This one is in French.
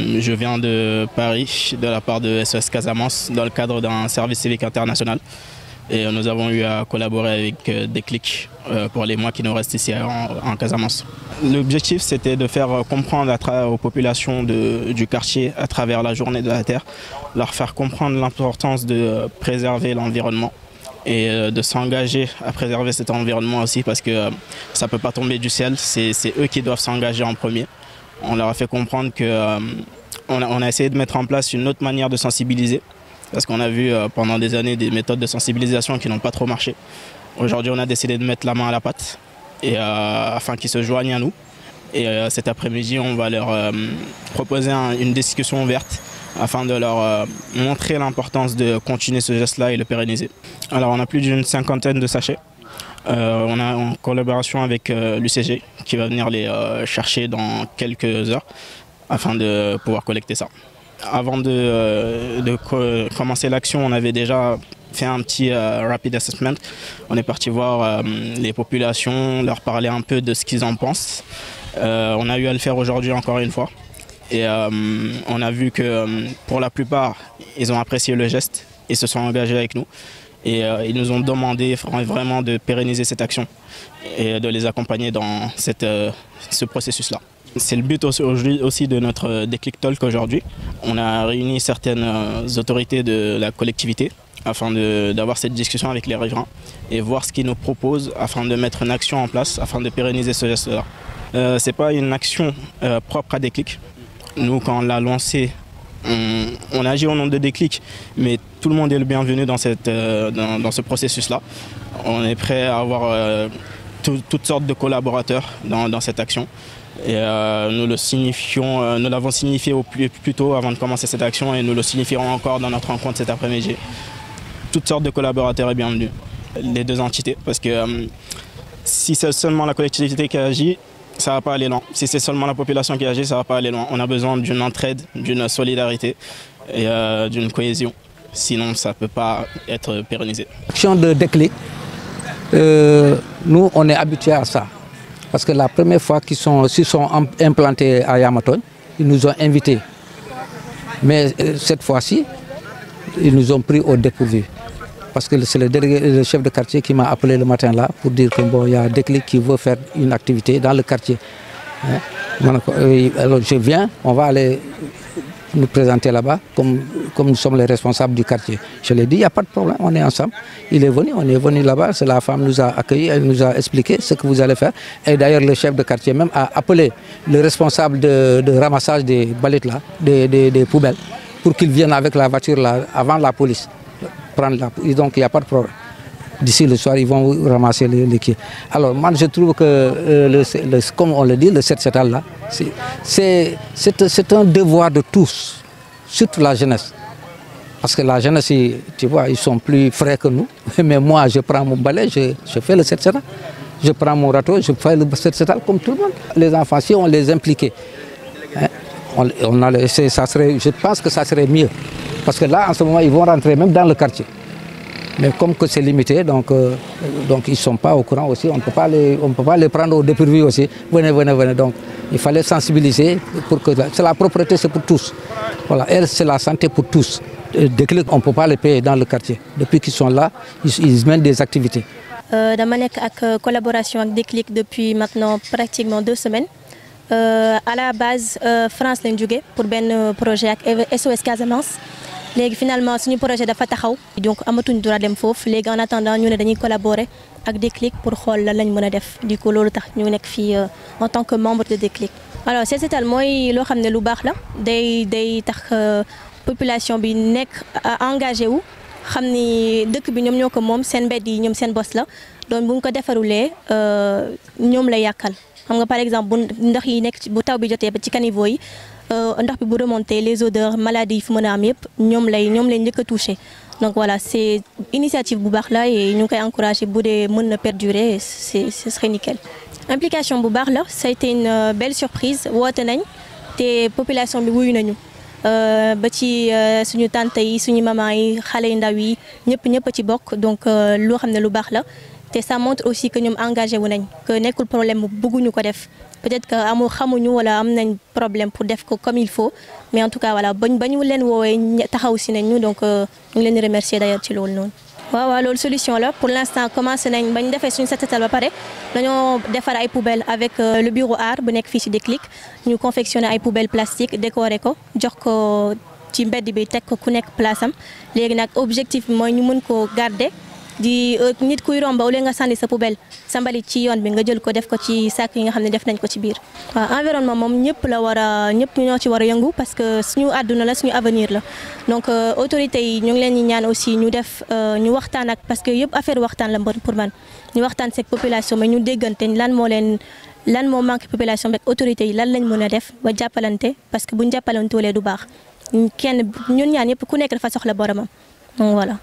Je viens de Paris, de la part de SOS Casamance, dans le cadre d'un service civique international. Et nous avons eu à collaborer avec Déclic pour les mois qui nous restent ici en Casamance. L'objectif, c'était de faire comprendre aux populations du quartier, à travers la journée de la Terre, leur faire comprendre l'importance de préserver l'environnement et de s'engager à préserver cet environnement aussi, parce que ça ne peut pas tomber du ciel, c'est eux qui doivent s'engager en premier. On leur a fait comprendre qu'on a essayé de mettre en place une autre manière de sensibiliser, parce qu'on a vu pendant des années des méthodes de sensibilisation qui n'ont pas trop marché. Aujourd'hui, on a décidé de mettre la main à la pâte afin qu'ils se joignent à nous. Et cet après-midi, on va leur proposer une discussion ouverte afin de leur montrer l'importance de continuer ce geste-là et le pérenniser. Alors, on a plus d'une 50aine de sachets. On a en collaboration avec l'UCG qui va venir les chercher dans quelques heures afin de pouvoir collecter ça. Avant de commencer l'action, on avait déjà fait un petit rapid assessment. On est parti voir les populations, leur parler un peu de ce qu'ils en pensent. On a eu à le faire aujourd'hui encore une fois. Et on a vu que pour la plupart, ils ont apprécié le geste, ils se sont engagés avec nous. Et ils nous ont demandé vraiment de pérenniser cette action et de les accompagner dans ce processus-là. C'est le but aussi de notre Déclic Talk aujourd'hui. On a réuni certaines autorités de la collectivité afin d'avoir cette discussion avec les riverains et voir ce qu'ils nous proposent afin de mettre une action en place, afin de pérenniser ce geste-là. Ce n'est pas une action propre à Déclic. Nous, quand on l'a lancé, on agit au nom de Déclic, mais tout le monde est le bienvenu dans ce processus-là. On est prêt à avoir toutes sortes de collaborateurs dans cette action. Et nous l'avons signifié au plus tôt avant de commencer cette action et nous le signifierons encore dans notre rencontre cet après-midi. Toutes sortes de collaborateurs sont bienvenus, les deux entités, parce que si c'est seulement la collectivité qui agit, ça ne va pas aller loin. Si c'est seulement la population qui agit, ça ne va pas aller loin. On a besoin d'une entraide, d'une solidarité et d'une cohésion. Sinon, ça ne peut pas être pérennisé. L'action de Déclic, nous, on est habitués à ça. Parce que la première fois qu'ils sont implantés à Yamaton, ils nous ont invités. Mais cette fois-ci, ils nous ont pris au dépourvu. Parce que c'est le chef de quartier qui m'a appelé le matin là pour dire qu'il y a Déclic qui veut faire une activité dans le quartier. Alors je viens, on va aller nous présenter là-bas comme nous sommes les responsables du quartier. Je lui ai dit, il n'y a pas de problème, on est ensemble. Il est venu, on est venu là-bas, la femme nous a accueillis, elle nous a expliqué ce que vous allez faire. Et d'ailleurs, le chef de quartier même a appelé le responsable de ramassage des ballettes là, des poubelles, pour qu'il vienne avec la voiture là, avant la police. Donc il n'y a pas de problème. D'ici le soir, ils vont ramasser les quais. Alors moi, je trouve que, comme on le dit, le set-setal là, c'est un devoir de tous, surtout la jeunesse. Parce que la jeunesse, tu vois, ils sont plus frais que nous. Mais moi, je prends mon balai, je fais le set-setal. Je prends mon râteau, je fais le set-setal comme tout le monde. Les enfants, si on les impliquait, hein, je pense que ça serait mieux. Parce que là, en ce moment, ils vont rentrer même dans le quartier. Mais comme que c'est limité, donc ils ne sont pas au courant aussi. On ne peut pas les prendre au dépourvu aussi. Venez, venez, venez. Donc il fallait sensibiliser pour que c'est la propreté, c'est pour tous. Voilà, c'est la santé pour tous. Déclic, on ne peut pas les payer dans le quartier. Depuis qu'ils sont là, ils mènent des activités. Dama nekk ak collaboration avec Déclic depuis maintenant pratiquement 2 semaines. À la base, France lañ jóge pour un projet avec SOS Casamance. Finalement, suñu projet dafa taxaw donc amatuñ droit dem foofu léegi en attendant ñu ne dañuy collaborer ak Déclic pour xool lan lañ mën a def du coup loolu tax ñu nekk fii en tant que membre de Déclic. Alors set-setal mooy loo xam ne lu baax la day tax population bi nekk engagé wu xam ni dëkk bi ñoom ñoo ko moom seen mbedd yi ñoom seen bos la donc bu ñu ko defarulee ñoom la yàqal xam nga par exemple bu ndox yi nekk bu taw bi jotee ba ci caniveau yi. Ndox bi bu remonter les odeurs maladies yi fi mën a am yëpp ñoom lay njëkk a touché donc voilà c'est initiative bu baax la et ñu ngi koy encouragé bu dee mën na perdurer ce serait nickel. Implication bu baax la ça a été une belle surprise woote nañ te population bi wuyu nañu ba ci suñu tante yi suñu maman yi xale yu ndaw yi ñëpp a ci bokk donc loo xam ne lu baax la te ça montre aussi que ñoom engagé wu nañ que nekkul problème bu bëgguñu ko def peut-être que amul xamuñu wala am nañ problème pour def ko comme il faut mais en tout cas voilà bañu leen woowee taxaw si nañ ñu donc ñu ngi leen di remercier d'ailleurs ci loolu noonu. waaw loolu solution la pour l'instant commencé nañ bañ defee suñu set setal ba pare dañoo defar ay poubelles avec le bureau art bu nekk fii ci Déclic ñu confectionner ay poubelles plastiques décorer ko jox ko ci mbedd bi teg ko ku nekk place am léegi nag objectif bi mooy ñu mën koo garder di nit kuy romba wala nga sànni sa poubelle sa mbalit ci yoon bi nga jël ko def ko ci sac yi nga xam ne def nañ ko ci biir. waaw environnement moom ñëpp ñoo ci war a yëngu parce que suñu àdduna la suñu avenir la donc autorités yi ñu ngi leen di ñaan aussi ñu def ñu waxtaan ak parce que yëpp affaire waxtaan la pour man ñu waxtaan seeg population mais ñu déggante lan moo manqué population bi ak autorités yi lan lañ mën a def ba jàppalante parce que buñ jàppalante wala du baax ñun ñaan yëpp ku nekk dafa soxla boromam donc voilà.